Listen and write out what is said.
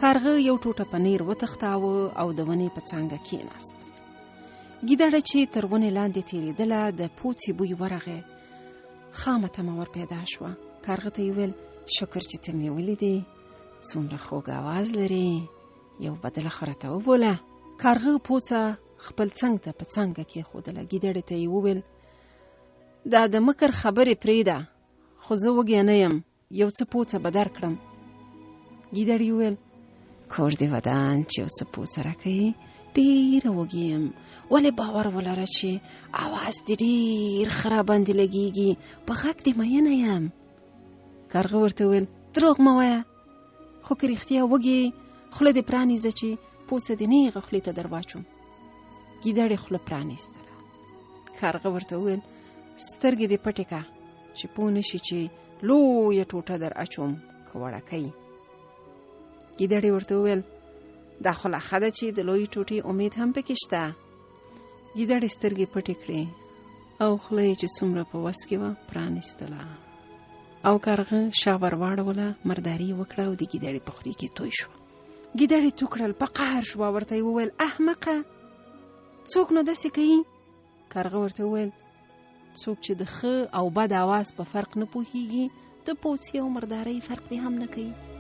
کارغه یو ټوټه پنیر وتښتاوه او د ونې په څانګه کېناست. ګیدړه چې تر ونې لاندې تېرېدله د پوڅې بوی ورغی. خامه تمه ور پیدا شوه. کارغه ته یې ویل شکر چې ته مې ولیدې، څومره خوږ اواز لري، یو بدله خو راته وبوله. کارغه پوڅه خپل څنګ ته په څانګه کېښودله. ګیدړې ته یې وویل دا د مکر خبرې پرېږده، خو زه وږی نه یم، یو څه پوڅه به درکړم. ګیدړې وویل کور دې ودان چې یو څه پوڅه راکوي، ډېره وږې یم، ولې باور ولره چې اواز دې ډېر ښه راباندې لګېږي، په غږ دې مینه یم. کارغه ورته وویل دروغ مه وایه، خو که رښتیا وږې خوله دې پرانیزه چې پوڅه دې نیغه خولې ته در واچوم. ګیدړې خوله پرانیستله. کارغه ورته وویل سترګې دې پټې که چې پوه نه شي چې لویه ټوټه در اچوم که وړکۍ. ګیدړې ورته وویل دا خو لا ښه ده چې د لویې ټوټې امید هم پکې شته. ګیدړې سترګې پټې کړې او خوله یې چې څومره په وس کې وه پرانیستله او کارغه شا ور واړوله، مرداري یې وکړه او د ګیدړې په خولې کې توی شوه. ګیدړې تو کړل، په قهر شوه، ورته یې وویل احمقه، څوک نو داسې کوي؟ کارغه ورته وویل څوک چې د ښه او بد اواز په فرق نه پوهیږي، د پوڅې او مردارۍ فرق دې هم نه کوي.